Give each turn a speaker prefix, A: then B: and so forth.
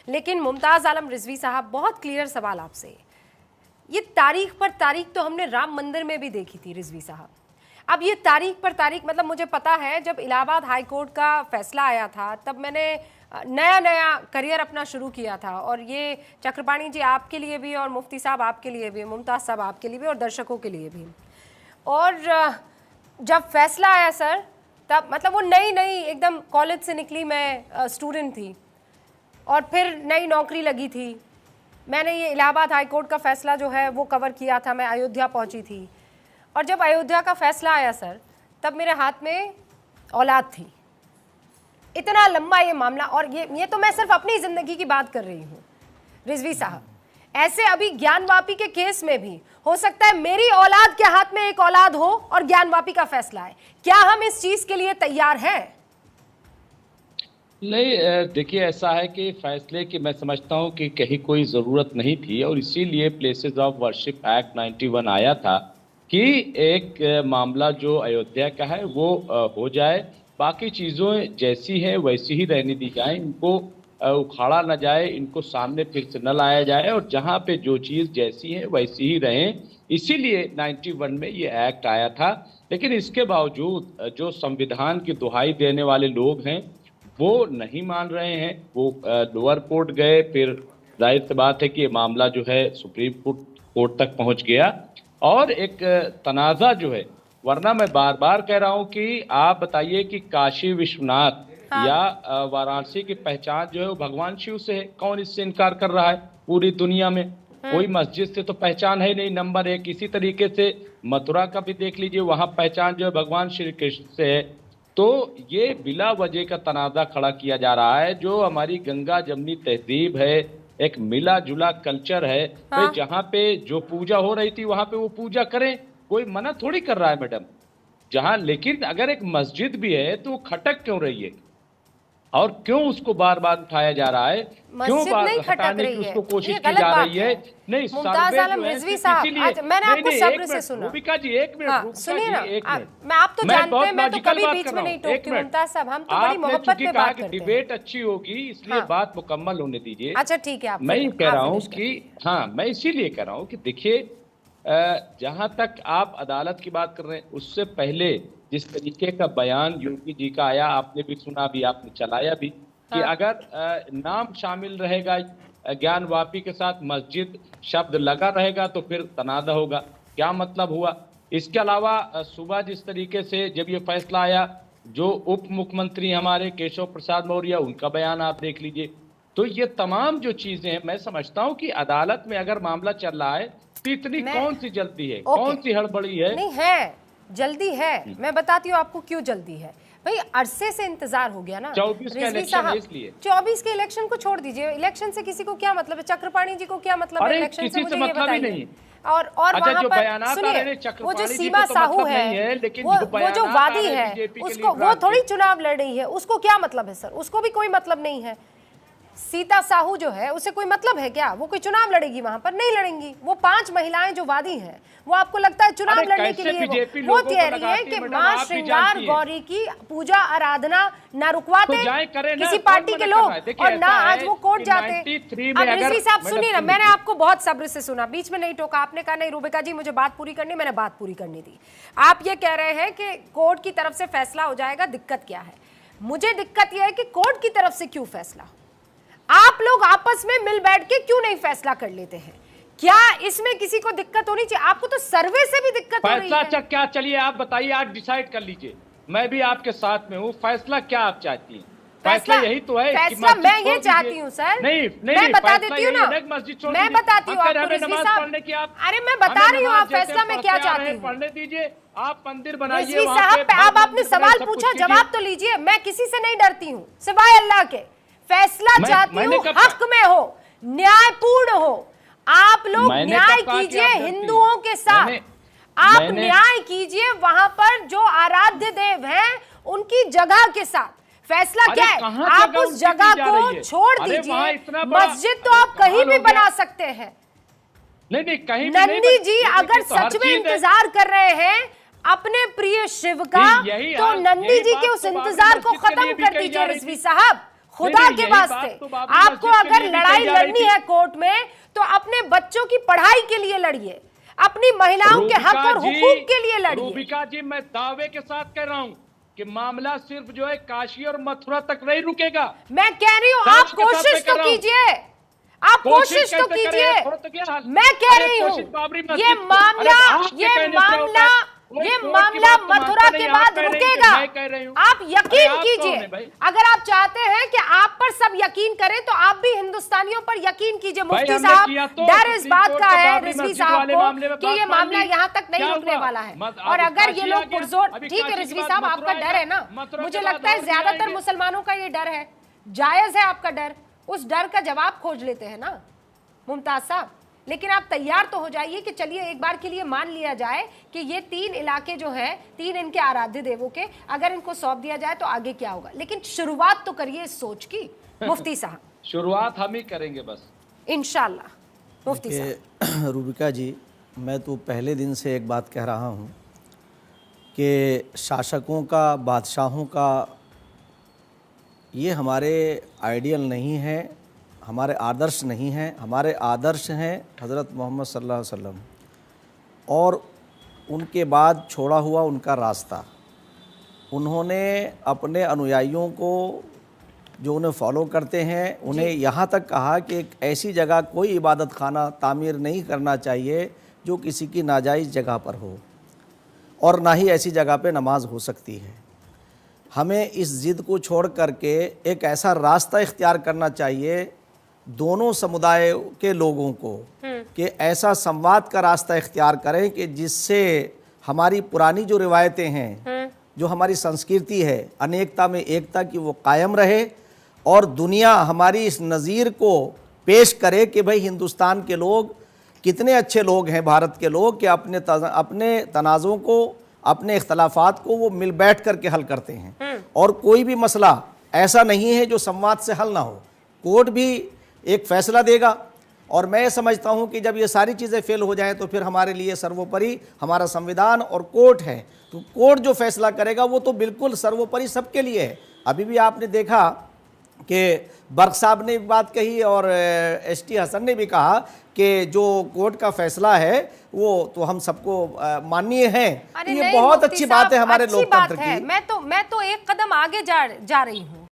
A: लेकिन मुमताज आलम रिजवी साहब, बहुत क्लियर सवाल आपसे, ये तारीख पर तारीख तो हमने राम मंदिर में भी देखी थी रिजवी साहब। अब ये तारीख पर तारीख, मतलब मुझे पता है जब इलाहाबाद हाई कोर्ट का फैसला आया था तब मैंने नया नया करियर अपना शुरू किया था, और ये चक्रपाणी जी आपके लिए भी, और मुफ्ती साहब आपके लिए भी, मुमताज़ साहब आपके लिए भी, और दर्शकों के लिए भी। और जब फैसला आया सर, तब मतलब वो नई नई एकदम कॉलेज से निकली, मैं स्टूडेंट थी और फिर नई नौकरी लगी थी। मैंने ये इलाहाबाद हाई कोर्ट का फैसला जो है वो कवर किया था, मैं अयोध्या पहुंची थी, और जब अयोध्या का फैसला आया सर, तब मेरे हाथ में औलाद थी। इतना लंबा ये मामला, और ये तो मैं सिर्फ अपनी ज़िंदगी की बात कर रही हूँ रिजवी साहब। ऐसे अभी ज्ञानवापी के केस में भी हो सकता है मेरी औलाद के हाथ में एक औलाद हो और ज्ञानवापी का फैसला है। क्या हम इस चीज के लिए तैयार हैं?
B: नहीं, देखिए ऐसा है कि फैसले की मैं समझता हूं कि कहीं कोई ज़रूरत नहीं थी, और इसीलिए प्लेसेस ऑफ वर्शिप एक्ट 91 आया था कि एक मामला जो अयोध्या का है वो हो जाए, बाकी चीज़ें जैसी है वैसी ही रहने दी जाए, इनको उखाड़ा न जाए, इनको सामने फिर से न लाया जाए, और जहाँ पे जो चीज़ जैसी है वैसी ही रहें। इसीलिए 91 में ये एक्ट आया था। लेकिन इसके बावजूद जो संविधान की दुहाई देने वाले लोग हैं वो नहीं मान रहे हैं। वो लोअर कोर्ट गए, फिर जाहिर सी बात है कि ये मामला जो है सुप्रीम कोर्ट तक पहुंच गया, और एक तनाज़ा जो है, वरना मैं बार बार कह रहा हूं कि आप बताइए कि काशी विश्वनाथ या वाराणसी की पहचान जो है वो भगवान शिव से है। कौन इससे इनकार कर रहा है? पूरी दुनिया में कोई मस्जिद से तो पहचान है नहीं, नंबर एक। इसी तरीके से मथुरा का भी देख लीजिए, वहां पहचान जो है भगवान श्री कृष्ण से है। तो ये बिला वजह का तनाज़ा खड़ा किया जा रहा है। जो हमारी गंगा जमनी तहजीब है, एक मिला जुला कल्चर है, तो जहाँ पे जो पूजा हो रही थी वहां पे वो पूजा करें, कोई मना थोड़ी कर रहा है मैडम। जहां, लेकिन अगर एक मस्जिद भी है तो वो खटक क्यों रही है, और क्यों उसको बार बार उठाया जा रहा है, क्यों बार हटाने की उसको कोशिश की जा रही है? नहीं,
A: मुमताज आलम रिजवी साहब, मैंने आपको सब्र से सुना।
B: रूबिका जी एक मिनट
A: सुनिए ना, मैं आप तो जानते हैं मैं तो कभी बीच में नहीं टोकती मुमताज साहब, हम तो बड़ी मोहब्बत में बात करते हैं।
B: डिबेट अच्छी होगी इसलिए बात मुकम्मल होने दीजिए।
A: अच्छा ठीक है,
B: मैं कह रहा हूँ कि हाँ, मैं इसीलिए कह रहा हूँ कि देखिए, जहां तक आप अदालत की बात कर रहे हैं, उससे पहले जिस तरीके का बयान योगी जी का आया, आपने भी सुना भी, आपने चलाया भी, कि अगर नाम शामिल रहेगा ज्ञानवापी के साथ, मस्जिद शब्द लगा रहेगा तो फिर तनाज़ा होगा। क्या मतलब हुआ? इसके अलावा सुबह जिस तरीके से जब ये फैसला आया, जो उप मुख्यमंत्री हमारे केशव प्रसाद मौर्य, उनका बयान आप देख लीजिए। तो ये तमाम जो चीजें हैं, मैं समझता हूं कि अदालत में अगर मामला चल रहा है तो इतनी कौन सी जल्दी है, कौन सी हड़बड़ी है?
A: नहीं है, जल्दी है। मैं बताती हूँ आपको क्यों जल्दी है। भाई अरसे से इंतजार हो गया ना,
B: 24 का इलेक्शन है इसलिए।
A: 24 के इलेक्शन को छोड़ दीजिए, इलेक्शन से किसी को क्या मतलब है? चक्रपाणी जी को क्या मतलब है इलेक्शन से? मुझे ये बताइए। और वहाँ पर सुनिए, वो जो सीमा साहू है, वो जो वादी है, उसको, वो थोड़ी चुनाव लड़ रही है, उसको क्या मतलब है सर? उसको भी कोई मतलब नहीं है। सीता साहू जो है उसे कोई मतलब है क्या? वो कोई चुनाव लड़ेगी? वहां पर नहीं लड़ेंगी। वो 5 महिलाएं जो वादी हैं, वो आपको लगता है चुनाव लड़ने के लिए वो तैयारी है कि मां श्रृंगार गौरी की पूजा आराधना ना रुकवाते किसी पार्टी के लोग, और ना आज वो कोर्ट जाते। अब रिजवी साहब सुनिए ना, मैंने आपको बहुत सब्र से सुना, बीच में नहीं टोका। आपने कहा नहीं रूबिका जी मुझे बात पूरी करनी, मैंने बात पूरी करनी थी। आप ये कह रहे हैं कि कोर्ट की तरफ से फैसला हो जाएगा, दिक्कत क्या है? मुझे दिक्कत यह है कि कोर्ट की तरफ से क्यों फैसला, आप लोग आपस में मिल बैठ के क्यों नहीं फैसला कर लेते हैं? क्या इसमें किसी को दिक्कत होनी चाहिए? आपको तो सर्वे से भी दिक्कत हो रही है।
B: फैसला क्या? चलिए आप बताइए, आप डिसाइड कर लीजिए, मैं भी आपके साथ में हूँ। फैसला क्या आप चाहती हैं? फैसला यही तो है।
A: फैसला मैं ये चाहती हूँ सर,
B: नहीं
A: मैं बता देती हूँ ना, मैं बताती हूँ आपको रिजवी साहब। अरे मैं बता रही हूँ, आप फैसला में क्या चाहती हूँ
B: पढ़ने दीजिए, आप मंदिर बनाइए।
A: रिजवी साहब, आप आपने सवाल पूछा, जवाब तो लीजिए। मैं किसी से नहीं डरती हूँ सिवाय अल्लाह के। फैसला चाहती हूँ हक में हो, न्यायपूर्ण हो। आप लोग न्याय कीजिए हिंदुओं के साथ, आप न्याय कीजिए वहां पर जो आराध्य देव हैं उनकी जगह के साथ। फैसला क्या है? आप उस जगह को छोड़ दीजिए। मस्जिद तो आप कहीं भी बना सकते हैं।
B: नहीं कहीं भी।
A: नंदी जी अगर सच में इंतजार कर रहे हैं अपने प्रिय शिव का, तो नंदी जी के उस इंतजार को खत्म कर दीजिए रिजवी साहब। खुदा के वास्ते आपको अगर लड़ाई लड़नी है कोर्ट में तो अपने बच्चों की पढ़ाई के लिए लड़िए, अपनी महिलाओं के हक और हुकूक के लिए लड़िए।
B: रूबिका जी, मैं दावे के साथ कह रहा हूं कि मामला सिर्फ जो है काशी और मथुरा तक नहीं रुकेगा।
A: मैं कह रही हूं आप कोशिश तो कीजिए, आप कोशिश तो कीजिए। मैं कह रही हूं ये मामला मथुरा के बाद रुकेगा। आप यकीन कीजिए, अगर आप चाहते हैं कि आप पर सब यकीन करें तो आप भी हिंदुस्तानियों पर यकीन कीजिए। मुफ्ती साहब, डर इस बात का है रिजवी साहब को कि ये मामला यहां तक नहीं रुकने वाला है, और अगर ये लोग पुरजोर, ठीक है रिजवी साहब आपका डर है ना, मुझे लगता है ज्यादातर मुसलमानों का ये डर है, जायज है आपका डर, उस डर का जवाब खोज लेते हैं ना मुमताज साहब। लेकिन आप तैयार तो हो जाइए कि चलिए एक बार के लिए मान लिया जाए कि ये 3 इलाके जो हैं, 3 इनके आराध्य देवों के, अगर इनको सौंप दिया जाए तो आगे क्या होगा। लेकिन शुरुआत तो करिए इस सोच की मुफ्ती साहब।
B: शुरुआत हम ही करेंगे बस,
A: इंशाल्लाह। मुफ्ती साहब।
C: रूबिका जी, मैं तो पहले दिन से एक बात कह रहा हूँ कि शासकों का, बादशाहों का ये हमारे आइडियल नहीं है, हमारे आदर्श नहीं हैं। हमारे आदर्श हैं हज़रत मोहम्मद सल्लल्लाहु अलैहि वसल्लम और उनके बाद छोड़ा हुआ उनका रास्ता। उन्होंने अपने अनुयायियों को, जो उन्हें फॉलो करते हैं, उन्हें यहाँ तक कहा कि एक ऐसी जगह कोई इबादत खाना तामीर नहीं करना चाहिए जो किसी की नाजायज़ जगह पर हो, और ना ही ऐसी जगह पे नमाज हो सकती है। हमें इस ज़िद को छोड़ करके एक ऐसा रास्ता इख्तियार करना चाहिए दोनों समुदाय के लोगों को कि ऐसा संवाद का रास्ता इख्तियार करें कि जिससे हमारी पुरानी जो रिवायतें हैं, जो हमारी संस्कृति है अनेकता में एकता की, वो कायम रहे, और दुनिया हमारी इस नज़ीर को पेश करे कि भाई हिंदुस्तान के लोग कितने अच्छे लोग हैं, भारत के लोग, कि अपने तनाज़ों को, अपने इख्तलाफात को वो मिल बैठ कर के हल करते हैं, और कोई भी मसला ऐसा नहीं है जो संवाद से हल ना हो। कोर्ट भी एक फ़ैसला देगा, और मैं समझता हूं कि जब ये सारी चीज़ें फेल हो जाएं तो फिर हमारे लिए सर्वोपरि हमारा संविधान और कोर्ट है। तो कोर्ट जो फैसला करेगा वो तो बिल्कुल सर्वोपरि सबके लिए है। अभी भी आपने देखा कि बर्क साहब ने बात कही और एसटी हसन ने भी कहा कि जो कोर्ट का फैसला है वो तो हम सबको माननीय है। ये बहुत अच्छी बात है हमारे लोकतंत्र की।
A: मैं तो एक कदम आगे जा रही हूँ।